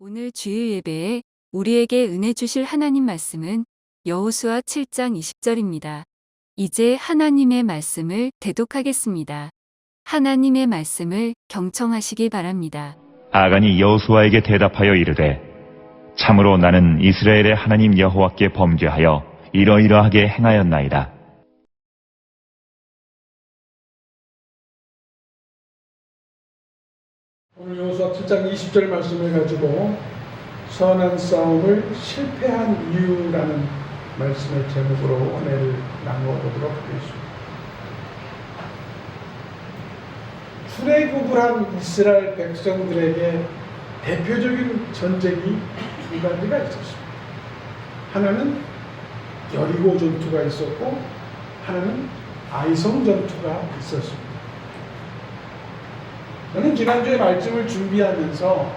오늘 주일 예배에 우리에게 은혜 주실 하나님 말씀은 여호수아 7장 20절입니다. 이제 하나님의 말씀을 대독하겠습니다. 하나님의 말씀을 경청하시기 바랍니다. 아간이 여호수아에게 대답하여 이르되 참으로 나는 이스라엘의 하나님 여호와께 범죄하여 이러이러하게 행하였나이다. 오늘 여호수아 7장 20절 말씀을 가지고 선한 싸움을 실패한 이유라는 말씀의 제목으로 은혜를 나누어 보도록 하겠습니다. 출애굽을 한 이스라엘 백성들에게 대표적인 전쟁이 두 가지가 있었습니다. 하나는 여리고 전투가 있었고 하나는 아이성 전투가 있었습니다. 저는 지난주에 말씀을 준비하면서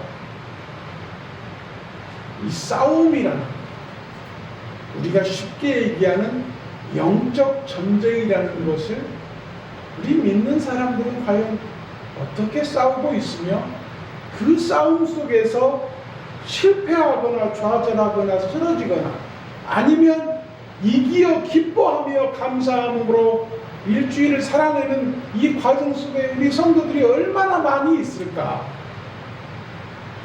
이 싸움이라는 우리가 쉽게 얘기하는 영적 전쟁이라는 것을 우리 믿는 사람들은 과연 어떻게 싸우고 있으며 그 싸움 속에서 실패하거나 좌절하거나 쓰러지거나 아니면 이기어 기뻐하며 감사함으로 일주일을 살아내는 이 과정 속에 우리 성도들이 얼마나 많이 있을까?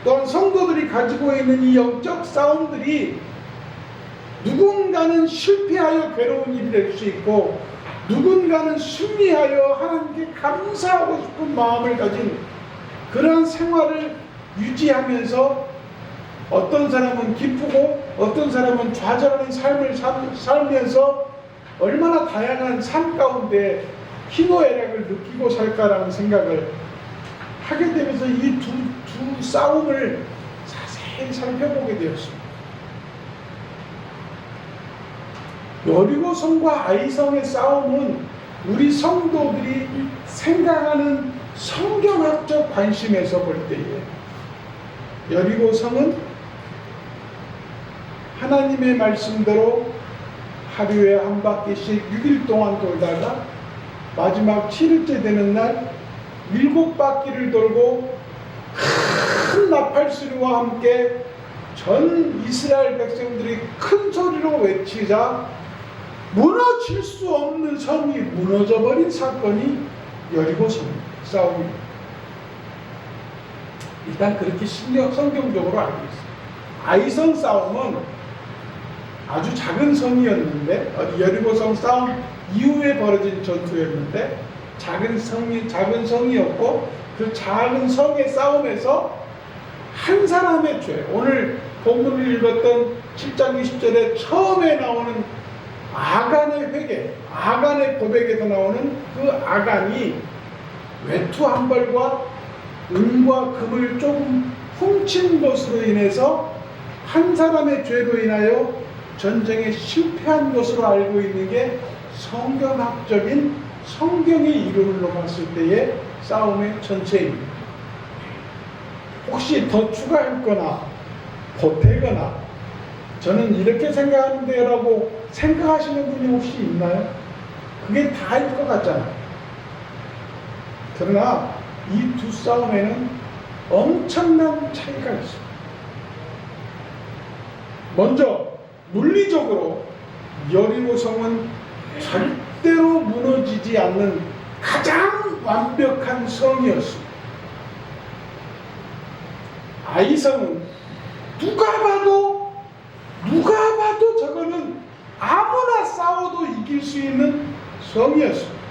또한 성도들이 가지고 있는 이 영적 싸움들이 누군가는 실패하여 괴로운 일이 될 수 있고 누군가는 승리하여 하나님께 감사하고 싶은 마음을 가진 그런 생활을 유지하면서 어떤 사람은 기쁘고 어떤 사람은 좌절하는 삶을 살면서 얼마나 다양한 삶 가운데 희노애락을 느끼고 살까라는 생각을 하게 되면서 이 두 싸움을 자세히 살펴보게 되었습니다. 여리고성과 아이성의 싸움은 우리 성도들이 생각하는 성경학적 관심에서 볼 때에 여리고성은 하나님의 말씀대로 하루에 한 바퀴씩 6일 동안 돌다가 마지막 7일째 되는 날 7바퀴를 돌고 큰 나팔소리와 함께 전 이스라엘 백성들이 큰 소리로 외치자 무너질 수 없는 성이 무너져버린 사건이 여리고 싸움입니다. 일단 그렇게 성경적으로 알고 있습니다. 아이성 싸움은 아주 작은 성이었는데 여리고성 싸움 이후에 벌어진 전투였는데 작은 성이었고 그 작은 성의 싸움에서 한 사람의 죄, 오늘 본문을 읽었던 7장 20절에 처음에 나오는 아간의 회개, 아간의 고백에서 나오는 그 아간이 외투 한 벌과 은과 금을 조금 훔친 것으로 인해서 한 사람의 죄로 인하여 전쟁에 실패한 것으로 알고 있는 게 성경학적인 성경의 이름으로 봤을 때의 싸움의 전체입니다. 혹시 더 추가할 거나 보태거나 저는 이렇게 생각하는데 라고 생각하시는 분이 혹시 있나요? 그게 다일 것 같잖아요. 그러나 이 두 싸움에는 엄청난 차이가 있습니다. 먼저 물리적으로 여리고성은 절대로 무너지지 않는 가장 완벽한 성이었습니다. 아이성은 누가 봐도 저거는 아무나 싸워도 이길 수 있는 성이었습니다.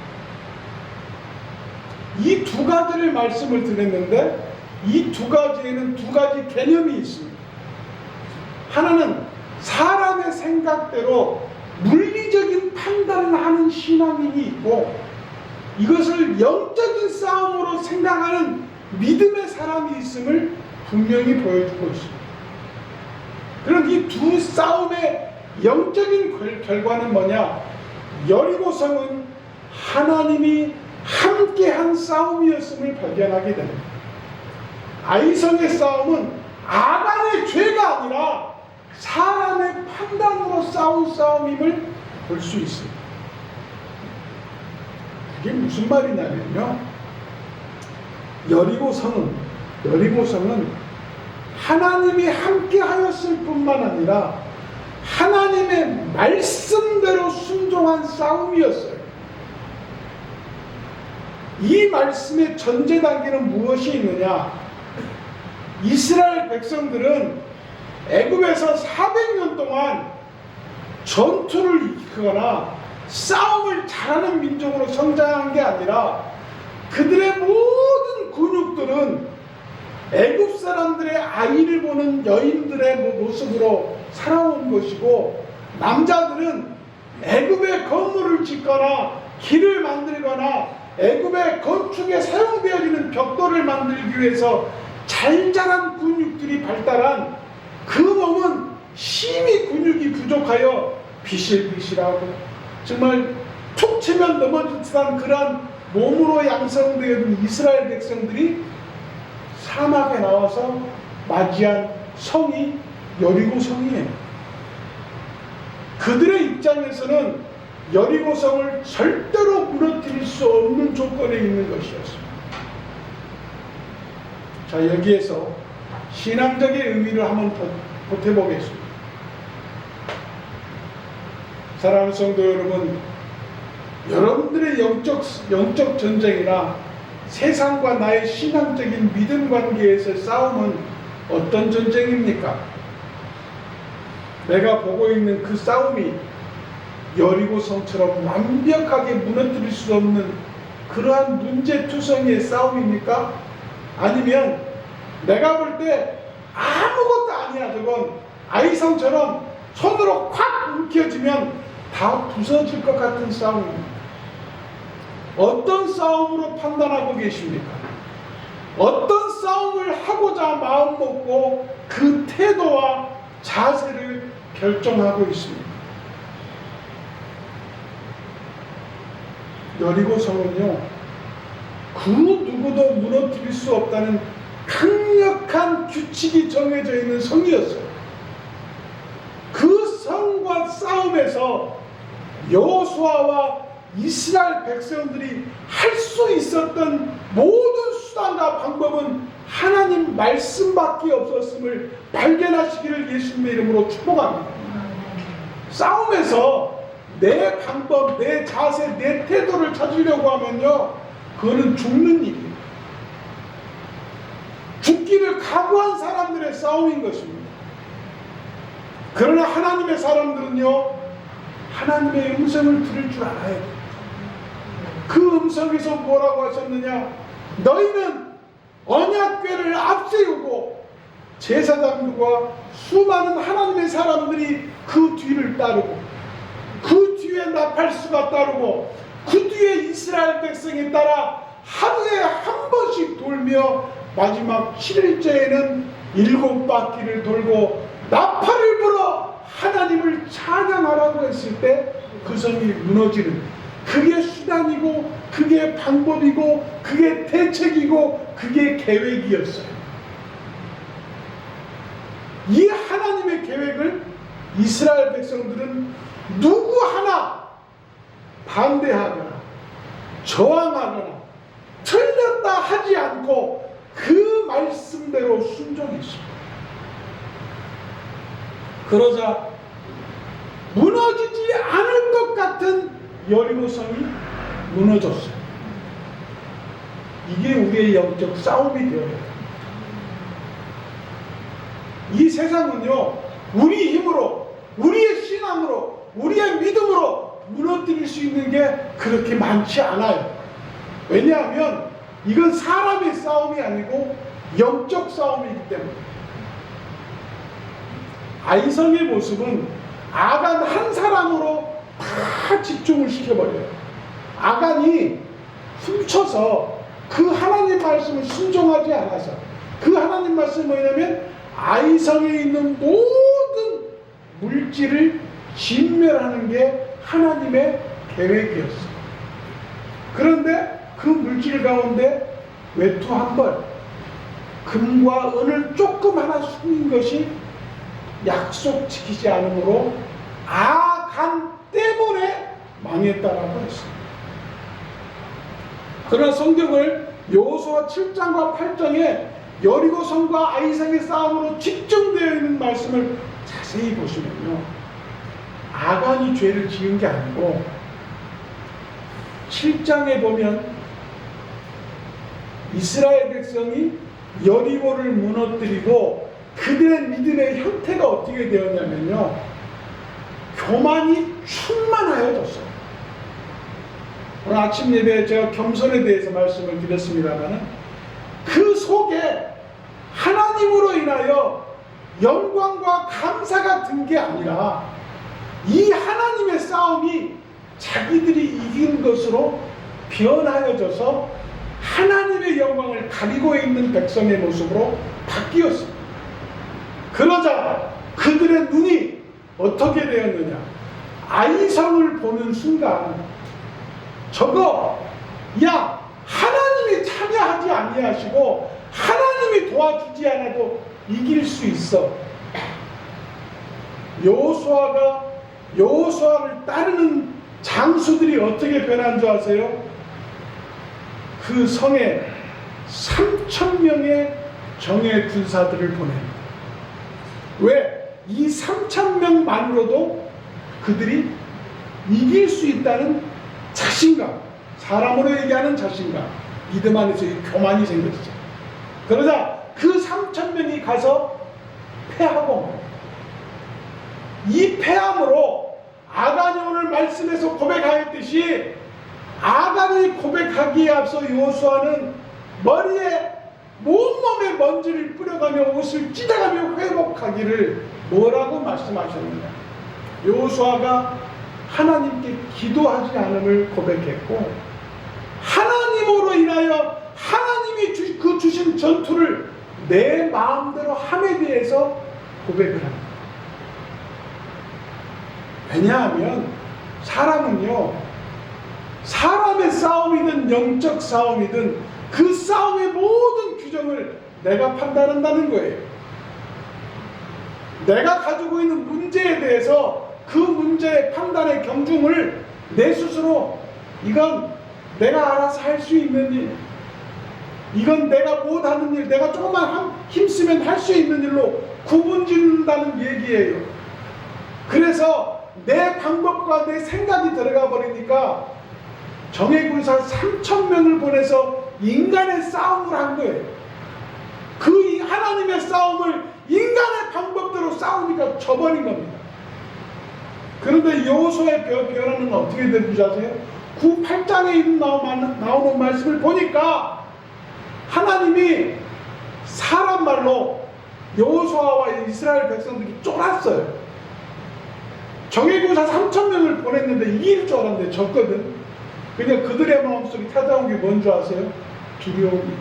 이 두 가지를 말씀을 드렸는데 이 두 가지에는 두 가지 개념이 있습니다. 하나는 사람의 생각대로 물리적인 판단을 하는 신앙인이 있고 이것을 영적인 싸움으로 생각하는 믿음의 사람이 있음을 분명히 보여주고 있습니다. 그럼 이 두 싸움의 영적인 결과는 뭐냐? 여리고성은 하나님이 함께한 싸움이었음을 발견하게 됩니다. 아이성의 싸움은 아간의 죄가 아니라 사람의 판단으로 싸운 싸움임을 볼 수 있습니다. 그게 무슨 말이냐면요. 여리고성은 하나님이 함께 하였을 뿐만 아니라 하나님의 말씀대로 순종한 싸움이었어요. 이 말씀의 전제 단계는 무엇이 있느냐? 이스라엘 백성들은 애굽에서 400년 동안 전투를 이끌거나 싸움을 잘하는 민족으로 성장한 게 아니라 그들의 모든 근육들은 애굽 사람들의 아이를 보는 여인들의 모습으로 살아온 것이고, 남자들은 애굽의 건물을 짓거나 길을 만들거나 애굽의 건축에 사용되어지는 벽돌을 만들기 위해서 잘잘한 근육들이 발달한 그 몸은 심히 근육이 부족하여 비실비실하고 정말 툭 치면 넘어질 듯한 그런 몸으로 양성되어 있는 이스라엘 백성들이 사막에 나와서 맞이한 성이 여리고 성이에요. 그들의 입장에서는 여리고 성을 절대로 무너뜨릴 수 없는 조건에 있는 것이었습니다. 자, 여기에서 신앙적인 의미를 한번 보태보겠습니다. 사랑하는 성도 여러분, 여러분들의 영적 전쟁이나 세상과 나의 신앙적인 믿음 관계에서의 싸움은 어떤 전쟁입니까? 내가 보고 있는 그 싸움이 여리고성처럼 완벽하게 무너뜨릴 수 없는 그러한 문제투성이의 싸움입니까? 아니면 내가 볼 때 아무것도 아니야, 저건 아이성처럼 손으로 콱 움켜쥐면 다 부서질 것 같은 싸움입니다. 어떤 싸움으로 판단하고 계십니까? 어떤 싸움을 하고자 마음먹고 그 태도와 자세를 결정하고 있습니다. 여리고성은요, 그 누구도 무너뜨릴 수 없다는 강력한 규칙이 정해져 있는 성이었어요. 그 성과 싸움에서 여호수아와 이스라엘 백성들이 할 수 있었던 모든 수단과 방법은 하나님 말씀밖에 없었음을 발견하시기를 예수님의 이름으로 축복합니다. 싸움에서 내 방법, 내 자세, 내 태도를 찾으려고 하면요, 그거는 죽는 일이에요. 죽기를 각오한 사람들의 싸움인 것입니다. 그러나 하나님의 사람들은요, 하나님의 음성을 들을 줄 알아야 돼요. 그 음성에서 뭐라고 하셨느냐? 너희는 언약궤를 앞세우고 제사장들과 수많은 하나님의 사람들이 그 뒤를 따르고 그 뒤에 나팔수가 따르고 그 뒤에 이스라엘 백성이 따라 하루에 한 번씩 돌며 마지막 7일째에는 7바퀴를 돌고 나팔을 불어 하나님을 찬양하라고 했을 때 그 성이 무너지는, 그게 수단이고 그게 방법이고 그게 대책이고 그게 계획이었어요. 이 하나님의 계획을 이스라엘 백성들은 누구 하나 반대하거나 저항하거나 틀렸다 하지 않고 그 말씀대로 순종했습니다. 그러자 무너지지 않을 것 같은 여리고성이 무너졌어요. 이게 우리의 영적 싸움이 되어야 돼요. 이 세상은요, 우리 힘으로, 우리의 신앙으로, 우리의 믿음으로 무너뜨릴 수 있는 게 그렇게 많지 않아요. 왜냐하면 이건 사람의 싸움이 아니고 영적 싸움이기 때문에. 아이성의 모습은 아간 한 사람으로 다 집중을 시켜버려요. 아간이 훔쳐서 그 하나님 말씀을 순종하지 않아서, 그 하나님 말씀이 뭐냐면 아이성에 있는 모든 물질을 진멸하는 게 하나님의 계획이었어요. 그런데 그 물질 가운데 외투 한 벌, 금과 은을 조금 하나 숨긴 것이 약속 지키지 않으므로 아간 때문에 망했다라고 했습니다. 그러나 성경을 여호수아 7장과 8장에 여리고성과 아이성의 싸움으로 집중되어 있는 말씀을 자세히 보시면요, 아간이 죄를 지은 게 아니고 7장에 보면 이스라엘 백성이 여리고를 무너뜨리고 그들의 믿음의 형태가 어떻게 되었냐면요, 교만이 충만하여졌어요. 오늘 아침 예배에 제가 겸손에 대해서 말씀을 드렸습니다만, 그 속에 하나님으로 인하여 영광과 감사가 든 게 아니라 이 하나님의 싸움이 자기들이 이긴 것으로 변하여져서 하나님의 영광을 가리고 있는 백성의 모습으로 바뀌었습니다. 그러자 그들의 눈이 어떻게 되었느냐, 아이성을 보는 순간 저거, 야, 하나님이 참여하지 아니하시고 하나님이 도와주지 않아도 이길 수 있어. 여호수아를 따르는 장수들이 어떻게 변한 줄 아세요? 그 성에 3,000명의 정예 군사들을 보냅니다. 왜? 이 3,000명만으로도 그들이 이길 수 있다는 자신감, 사람으로 얘기하는 자신감, 믿음 안에서 교만이 생겼죠. 그러자 그 3,000명이 가서 패하고, 이 패함으로 아간이 오늘 말씀에서 고백하였듯이 아간이 고백하기에 앞서 여호수아는 머리에 온몸에 먼지를 뿌려가며 옷을 찢어가며 회복하기를 뭐라고 말씀하셨느냐. 여호수아가 하나님께 기도하지 않음을 고백했고, 하나님으로 인하여 하나님이 주신 전투를 내 마음대로 함에 대해서 고백을 합니다. 왜냐하면 사람은요, 사람의 싸움이든 영적 싸움이든 그 싸움의 모든 규정을 내가 판단한다는 거예요. 내가 가지고 있는 문제에 대해서 그 문제의 판단의 경중을 내 스스로, 이건 내가 알아서 할 수 있는 일, 이건 내가 못하는 일, 내가 조금만 힘쓰면 할 수 있는 일로 구분짓는다는 얘기예요. 그래서 내 방법과 내 생각이 들어가 버리니까 정예군사 3,000명을 보내서 인간의 싸움을 한 거예요. 그 하나님의 싸움을 인간의 방법대로 싸우니까 져버린 겁니다. 그런데 여호수아의 변화는 어떻게 되는지 아세요? 9, 8장에 나오는 말씀을 보니까 하나님이 사람 말로 여호수아와 이스라엘 백성들이 쫄았어요. 정예군사 3,000명을 보냈는데 이길 줄 알았는데 졌거든. 그냥 그들의 마음속에 찾아온 게 뭔 줄 아세요? 두려움이.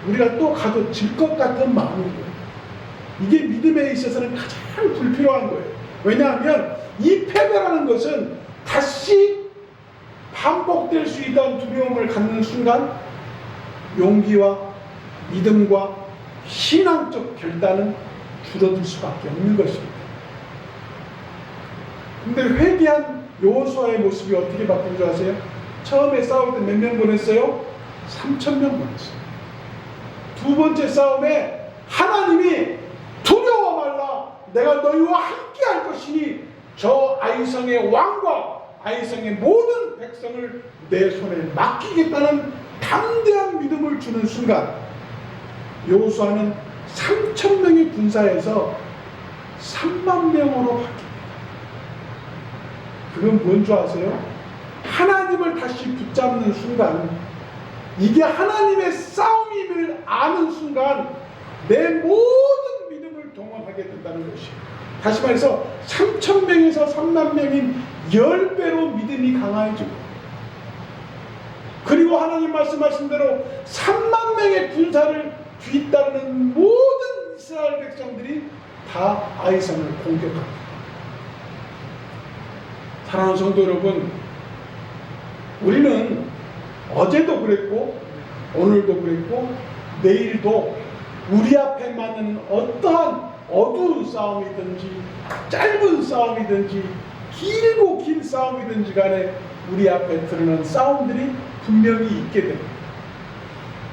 우리가 또 가도 질 것 같은 마음이에요. 이게 믿음에 있어서는 가장 불필요한 거예요. 왜냐하면 이 패배라는 것은 다시 반복될 수 있다는 두려움을 갖는 순간 용기와 믿음과 신앙적 결단은 줄어들 수밖에 없는 것입니다. 근데 회개한 여호수아의 모습이 어떻게 바뀐 줄 아세요? 처음에 싸울 때 몇 명 보냈어요? 3,000명 보냈어요. 두 번째 싸움에 하나님이 두려워 말라, 내가 너희와 함께 할 것이니 저 아이성의 왕과 아이성의 모든 백성을 내 손에 맡기겠다는 담대한 믿음을 주는 순간 여호수아는 3,000명의 군사에서 3만 명으로 바뀝니다. 그건 뭔 줄 아세요? 하나님을 다시 붙잡는 순간, 이게 하나님의 싸움임을 아는 순간 내 모든 믿음을 동원하게 된다는 것이에요. 다시 말해서 3,000명에서 3만 명인 10배로 믿음이 강해지고, 그리고 하나님 말씀하신 대로 3만 명의 군사를 뒤따르는 모든 이스라엘 백성들이 다 아이성을 공격합니다. 사랑하는 성도 여러분, 우리는 어제도 그랬고 오늘도 그랬고 내일도 우리 앞에 맞는 어떠한 어두운 싸움이든지 짧은 싸움이든지 길고 긴 싸움이든지 간에 우리 앞에 드러난 싸움들이 분명히 있게 됩니다.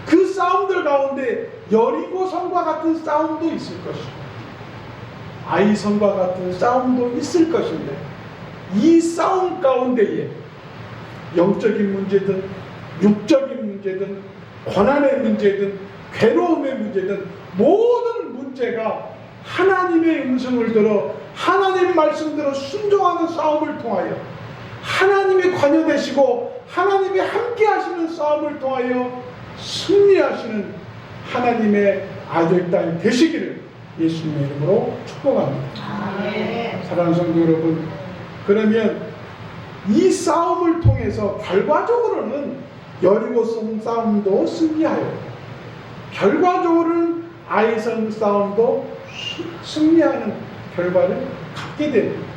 그 싸움들 가운데 여리고성과 같은 싸움도 있을 것이고 아이성과 같은 싸움도 있을 것인데 이 싸움 가운데에 영적인 문제든 육적인 문제든 고난의 문제든 괴로움의 문제든 모든 문제가 하나님의 음성을 들어 하나님 말씀대로 순종하는 싸움을 통하여 하나님이 관여되시고 하나님이 함께 하시는 싸움을 통하여 승리하시는 하나님의 아들, 딸 되시기를 예수님의 이름으로 축복합니다. 사랑하는 성도 여러분, 그러면 이 싸움을 통해서 결과적으로는 여리고성 싸움도 승리하여 결과적으로는 아이성 싸움도 승리하는 결과를 갖게 됩니다.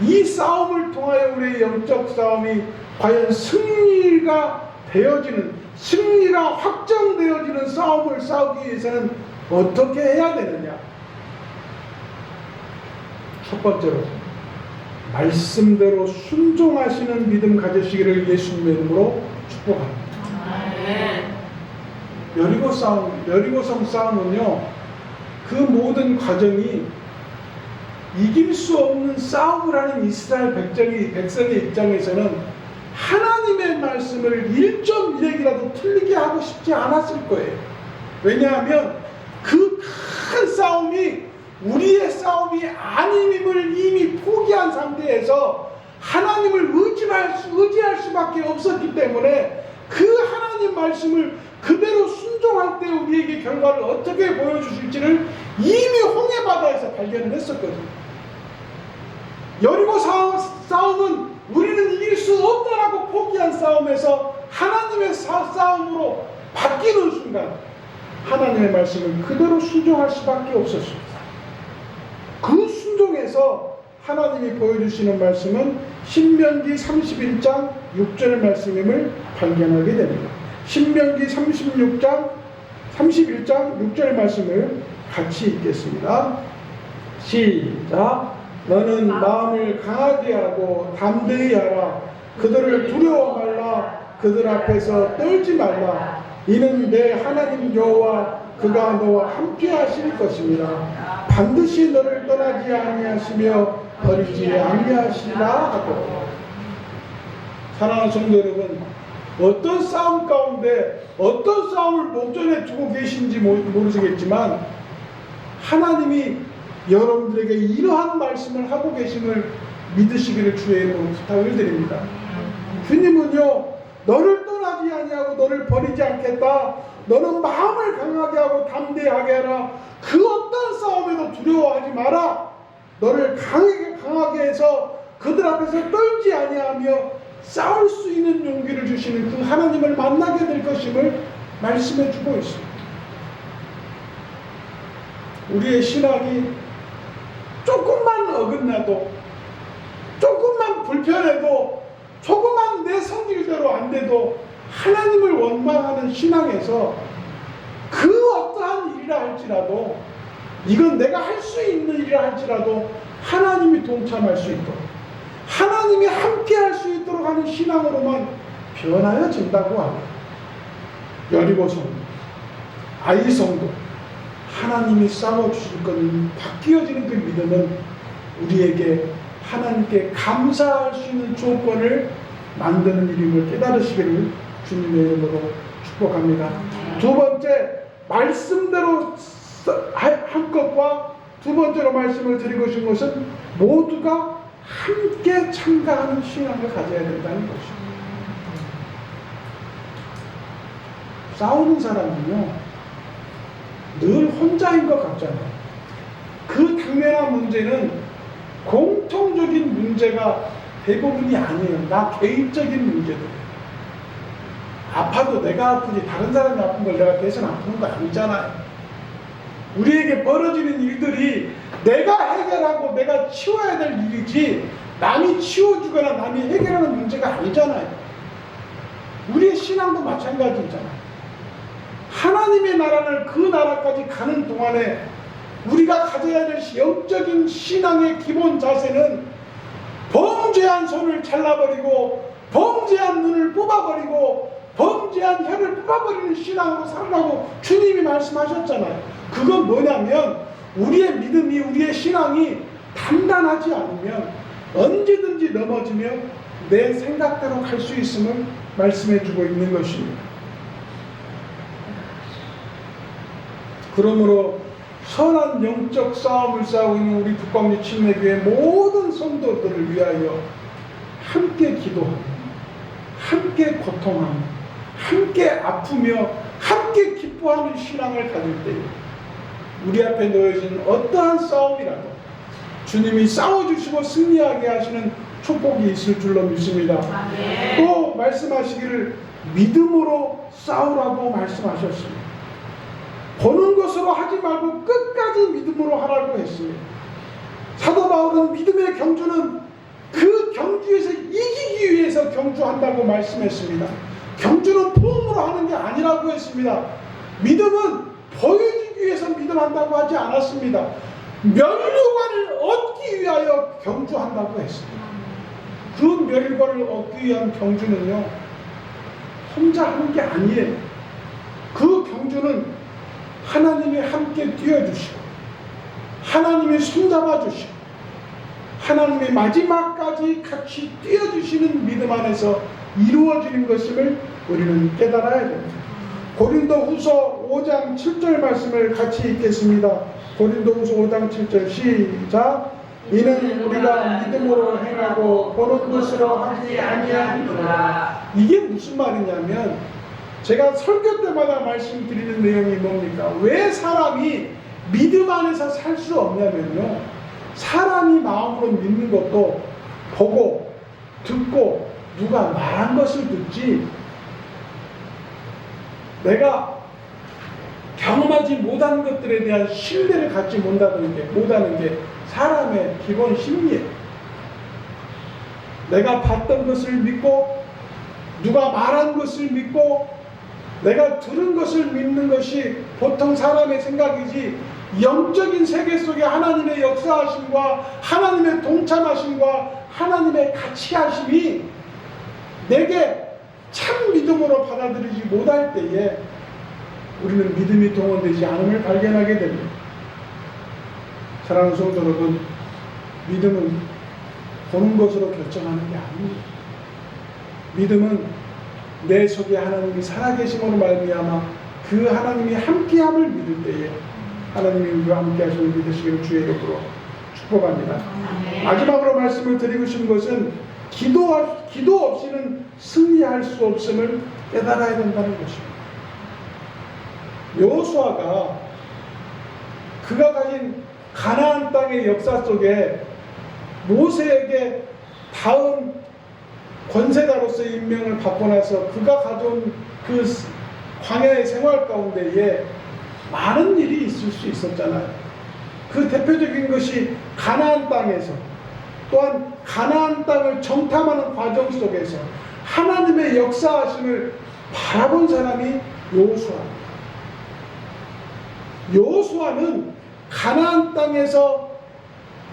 이 싸움을 통하여 우리의 영적 싸움이 과연 승리가 되어지는, 승리가 확정되어지는 싸움을 싸우기 위해서는 어떻게 해야 되느냐? 첫 번째로 말씀대로 순종하시는 믿음 가지시기를 예수님의 이름으로 축복합니다. 여리고성 싸움은요, 그 모든 과정이 이길 수 없는 싸움을 하는 이스라엘 백성의 입장에서는 하나님의 말씀을 1.1핵이라도 틀리게 하고 싶지 않았을 거예요. 왜냐하면 그 큰 싸움이 우리의 싸움이 아님임을 이미 포기한 상태에서 하나님을 의지할 수밖에 없었기 때문에 그 하나님 말씀을 그대로 순종할 때 우리에게 결과를 어떻게 보여주실지를 이미 홍해바다에서 발견을 했었거든요. 여리고 싸움은 우리는 이길 수 없다라고 포기한 싸움에서 하나님의 싸움으로 바뀌는 순간 하나님의 말씀을 그대로 순종할 수밖에 없었습니다. 그 순종에서 하나님이 보여주시는 말씀은 신명기 31장 6절 말씀임을 발견하게 됩니다. 신명기 31장 6절 말씀을 같이 읽겠습니다. 시작. 너는 마음을 강하게 하고 담대히 하라. 그들을 두려워 말라. 그들 앞에서 떨지 말라. 이는 내 하나님 여호와 그가 너와 함께 하실 것입니다. 반드시 너를 떠나지 아니하시며 버리지 아니하시라 하고. 사랑하는 성도 여러분, 어떤 싸움 가운데 어떤 싸움을 목전에 두고 계신지 모르시겠지만 하나님이 여러분들에게 이러한 말씀을 하고 계심을 믿으시기를 주의 이름으로 부탁을 드립니다. 주님은요, 너를 떠나지 아니하고 너를 버리지 않겠다. 너는 마음을 강하게 하고 담대하게 하라. 그 어떤 싸움에도 두려워하지 마라. 너를 강하게 해서 그들 앞에서 떨지 아니하며 싸울 수 있는 용기를 주시는 그 하나님을 만나게 될 것임을 말씀해 주고 있습니다. 우리의 신앙이 조금만 어긋나도, 조금만 불편해도, 조금만 내 성질대로 안 돼도 하나님을 원망하는 신앙에서 그 어떠한 일이라 할지라도, 이건 내가 할 수 있는 일이라 할지라도 하나님이 동참할 수 있도록, 하나님이 함께 할 수 있도록 하는 신앙으로만 변하여진다고 합니다. 여리고성도 아이성도 하나님이 싸워주실 것은 바뀌어지는 그 믿음은 우리에게 하나님께 감사할 수 있는 조건을 만드는 일임을 깨달으시기를 주님의 이름으로 축복합니다. 두 번째, 말씀대로 할 것과 두 번째로 말씀을 드리고 싶은 것은 모두가 함께 참가하는 신앙을 가져야 된다는 것입니다. 싸우는 사람은요, 늘 혼자인 것 같잖아요. 그 당면한 문제는 공통적인 문제가 대부분이 아니에요. 나 개인적인 문제들이에요. 아파도 내가 아프지 다른 사람이 아픈 걸 내가 대신 아프는 거 아니잖아요. 우리에게 벌어지는 일들이 내가 해결하고 내가 치워야 될 일이지 남이 치워주거나 남이 해결하는 문제가 아니잖아요. 우리의 신앙도 마찬가지잖아요. 하나님의 나라를 그 나라까지 가는 동안에 우리가 가져야 될 영적인 신앙의 기본 자세는 범죄한 손을 잘라버리고 범죄한 눈을 뽑아버리고 범죄한 혀를 뽑아버리는 신앙으로 살라고 주님이 말씀하셨잖아요. 그건 뭐냐면 우리의 믿음이, 우리의 신앙이 단단하지 않으면 언제든지 넘어지며 내 생각대로 갈 수 있음을 말씀해주고 있는 것입니다. 그러므로 선한 영적 싸움을 싸우고 있는 우리 북광주 침례교회 모든 성도들을 위하여 함께 기도하고 함께 고통하며 함께 아프며 함께 기뻐하는 신앙을 가질 때에 우리 앞에 놓여진 어떠한 싸움이라도 주님이 싸워주시고 승리하게 하시는 축복이 있을 줄로 믿습니다. 또 말씀하시기를 믿음으로 싸우라고 말씀하셨습니다. 보는 것으로 하지 말고 끝까지 믿음으로 하라고 했습니다. 사도 바울은 믿음의 경주는 그 경주에서 이기기 위해서 경주한다고 말씀했습니다. 경주는 포옹으로 하는 게 아니라고 했습니다. 믿음은 보여주기 위해서 믿음한다고 하지 않았습니다. 멸류관을 얻기 위하여 경주한다고 했습니다. 그 멸류관을 얻기 위한 경주는요, 혼자 하는 게 아니에요. 그 경주는 하나님이 함께 뛰어주시고 하나님이 손잡아주시고 하나님의 마지막까지 같이 뛰어주시는 믿음 안에서 이루어지는 것임을 우리는 깨달아야 됩니다. 고린도후서 5장 7절 말씀을 같이 읽겠습니다. 고린도후서 5장 7절 시작. 이는 우리가 믿음으로 행하고 보는 것으로 하지 아니하니라. 이게 무슨 말이냐면 제가 설교 때마다 말씀드리는 내용이 뭡니까? 왜 사람이 믿음 안에서 살 수 없냐면요, 사람이 마음으로 믿는 것도 보고 듣고 누가 말한 것을 듣지 내가 경험하지 못한 것들에 대한 신뢰를 갖지 못하는 게 사람의 기본 심리예요. 내가 봤던 것을 믿고 누가 말한 것을 믿고 내가 들은 것을 믿는 것이 보통 사람의 생각이지, 영적인 세계 속에 하나님의 역사하심과 하나님의 동참하심과 하나님의 같이하심이 내게 참 믿음으로 받아들이지 못할 때에 우리는 믿음이 동원되지 않음을 발견하게 됩니다. 사랑하는 성도 여러분, 믿음은 보는 것으로 결정하는 게 아닙니다. 믿음은 내 속에 하나님이 살아계심으로 말미암아 그 하나님이 함께함을 믿을 때에 하나님이 우리와 함께하심을 믿으시기를 주의 이름으로 축복합니다. 마지막으로 말씀을 드리고 싶은 것은 기도 없이는 승리할 수 없음을 깨달아야 된다는 것입니다. 여호수아가 그가 가진 가나안 땅의 역사 속에 모세에게 다음 권세자로서의 임명을 받고 나서 그가 가져온 그 광야의 생활 가운데에 많은 일이 있을 수 있었잖아요. 그 대표적인 것이 가나안 땅에서, 또한 가나안 땅을 정탐하는 과정 속에서 하나님의 역사하심을 바라본 사람이 여호수아입니다. 여호수아는 가나안 땅에서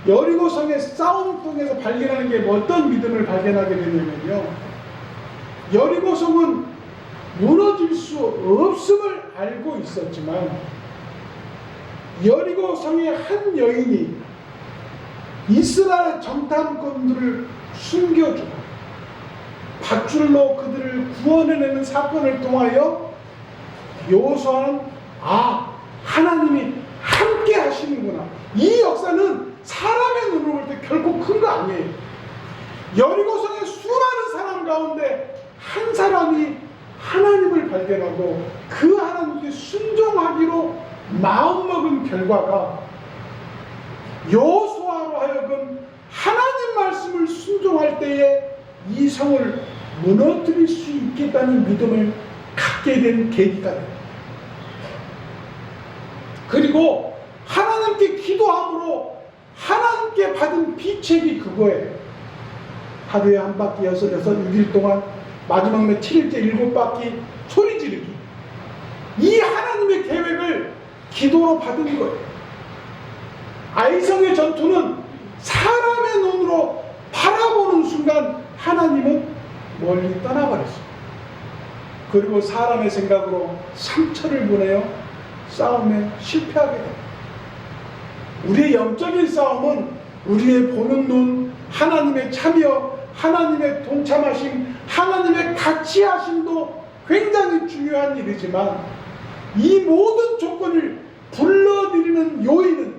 여리고성의 싸움 통해서 발견하는 게 어떤 믿음을 발견하게 되냐면요, 여리고성은 무너질 수 없음을 알고 있었지만 여리고성의 한 여인이 이스라엘 정탐꾼들을 숨겨주고 밧줄로 그들을 구원해내는 사건을 통하여 여호수아는 하나님이 함께 하시는구나. 이 역사는 사람의 눈으로 볼 때 결코 큰 거 아니에요. 여리고성의 수많은 사람 가운데 한 사람이 하나님을 발견하고 그 하나님께 순종하기로 마음먹은 결과가 여호수아로 하여금 하나님 말씀을 순종할 때에 이 성을 무너뜨릴 수 있겠다는 믿음을 갖게 된 계기가 됩니다. 그리고 하나님께 기도함으로 하나님께 받은 비책이 그거예요. 하루에 한 바퀴 6일 동안, 마지막 날 7일째 7바퀴 소리 지르기. 이 하나님의 계획을 기도로 받은 거예요. 아이성의 전투는 사람의 눈으로 바라보는 순간 하나님은 멀리 떠나버렸어요. 그리고 사람의 생각으로 상처를 보내어 싸움에 실패하게 됩니다. 우리의 영적인 싸움은 우리의 보는 눈, 하나님의 참여, 하나님의 동참하심, 하나님의 같이하심도 굉장히 중요한 일이지만 이 모든 조건을 불러들이는 요인은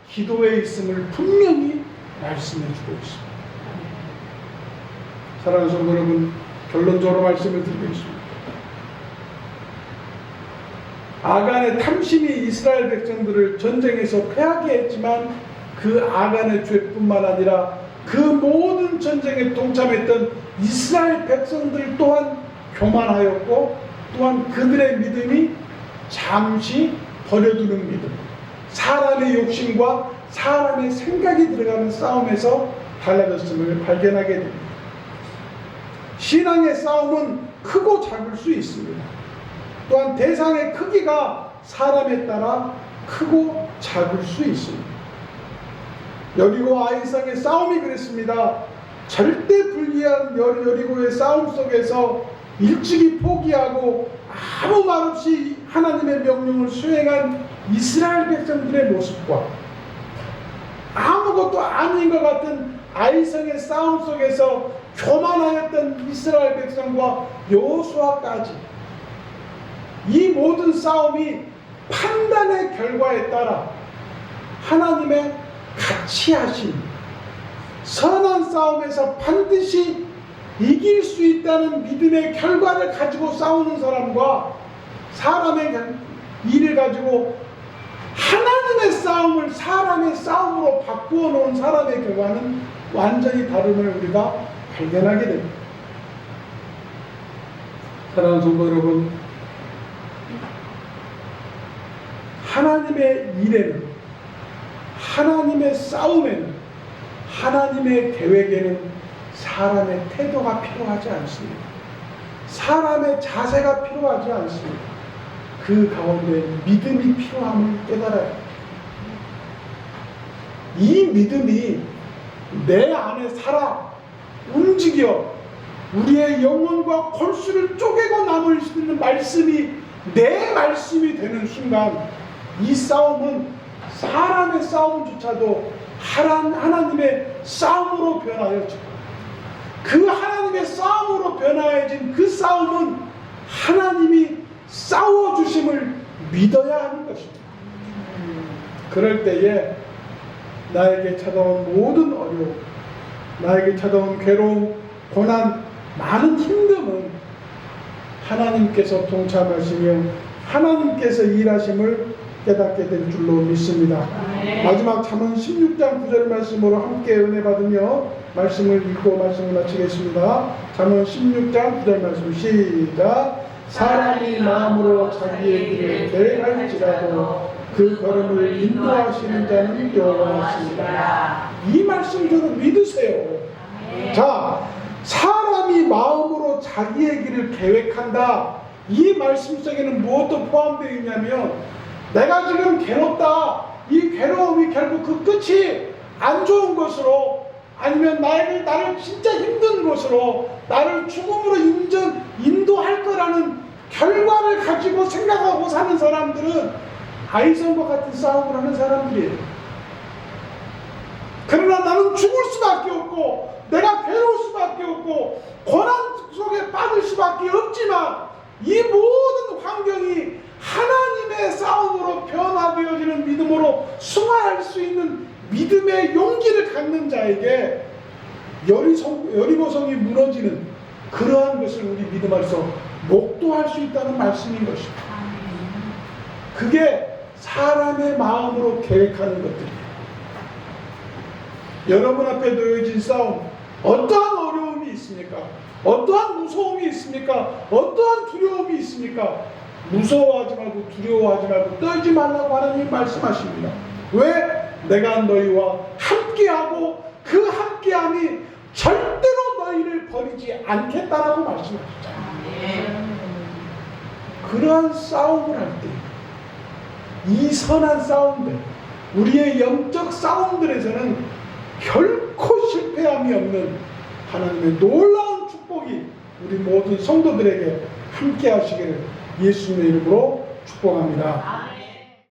기도에 있음을 분명히 말씀해주고 있습니다. 사랑하는 성도 여러분, 결론적으로 말씀을 드리겠습니다. 아간의 탐심이 이스라엘 백성들을 전쟁에서 패하게 했지만 그 아간의 죄뿐만 아니라 그 모든 전쟁에 동참했던 이스라엘 백성들 또한 교만하였고 또한 그들의 믿음이 잠시 버려두는 믿음, 사람의 욕심과 사람의 생각이 들어가는 싸움에서 달라졌음을 발견하게 됩니다. 신앙의 싸움은 크고 작을 수 있습니다. 또한 대상의 크기가 사람에 따라 크고 작을 수 있습니다. 여리고와 아이상의 싸움이 그랬습니다. 절대 불리한 여리고의 싸움 속에서 일찍이 포기하고 아무 말 없이 하나님의 명령을 수행한 이스라엘 백성들의 모습과 아무것도 아닌 것 같은 아이성의 싸움 속에서 교만하였던 이스라엘 백성과 여호수아까지 이 모든 싸움이 판단의 결과에 따라 하나님의 같이 하심, 선한 싸움에서 반드시 이길 수 있다는 믿음의 결과를 가지고 싸우는 사람과 사람의 일을 가지고 하나님의 싸움을 사람의 싸움으로 바꾸어 놓은 사람의 결과는 완전히 다름을 우리가 발견하게 됩니다. 사랑하는 성도 여러분, 하나님의 일에는, 하나님의 싸움에는, 하나님의 계획에는 사람의 태도가 필요하지 않습니다. 사람의 자세가 필요하지 않습니다. 그 가운데 믿음이 필요함을 깨달아야 합니다. 이 믿음이 내 안에 살아 움직여 우리의 영혼과 골수를 쪼개고 남을 수 있는 말씀이 내 말씀이 되는 순간 이 싸움은 사람의 싸움조차도 하나님의 싸움으로 변하여지고 그 하나님의 싸움으로 변화해진 그 싸움은 하나님이 싸워주심을 믿어야 하는 것입니다. 그럴 때에 나에게 찾아온 모든 어려움, 나에게 찾아온 괴로움, 고난, 많은 힘듦은 하나님께서 동참하시며 하나님께서 일하심을 깨닫게 될 줄로 믿습니다. 마지막 잠언 16장 9절 말씀으로 함께 은혜 받으며 말씀을 읽고 말씀을 마치겠습니다. 잠언 16장 9절 말씀 시작. 사람이 마음으로 자기의 길을 계획할지라도 그 걸음을 인도하시는 자는 여호와시니라. 이 말씀 좀 믿으세요. 자, 사람이 마음으로 자기의 길을 계획한다. 이 말씀 속에는 무엇도 포함되어 있냐면 내가 지금 괴롭다. 이 괴로움이 결국 그 끝이 안 좋은 것으로 아니면 나를 진짜 힘든 것으로 나를 죽음으로 인도할 거라는 결과를 가지고 생각하고 사는 사람들은 아이성과 같은 싸움을 하는 사람들이에요. 그러나 나는 죽을 수밖에 없고 내가 괴로울 수밖에 없고 고난 속에 빠질 수밖에 없지만 이 모든 환경이 하나님의 싸움으로 변화되어지는 믿음으로 승화할 수 있는 믿음의 용기를 갖는 자에게 여리고성이 무너지는 그러한 것을 우리 믿음에서 목도할 수 있다는 말씀인 것입니다. 그게 사람의 마음으로 계획하는 것들이에요. 여러분 앞에 놓여진 싸움, 어떠한 어려움이 있습니까? 어떠한 무서움이 있습니까? 어떠한 두려움이 있습니까? 무서워하지 말고 두려워하지 말고 떨지 말라고 하나님이 말씀하십니다. 왜? 내가 너희와 함께하고 그 함께함이 절대로 너희를 버리지 않겠다라고 말씀하셨잖아요. 그러한 싸움을 할 때 이 선한 싸움들, 우리의 영적 싸움들에서는 결코 실패함이 없는 하나님의 놀라운 축복이 우리 모든 성도들에게 함께 하시기를 예수님의 이름으로 축복합니다.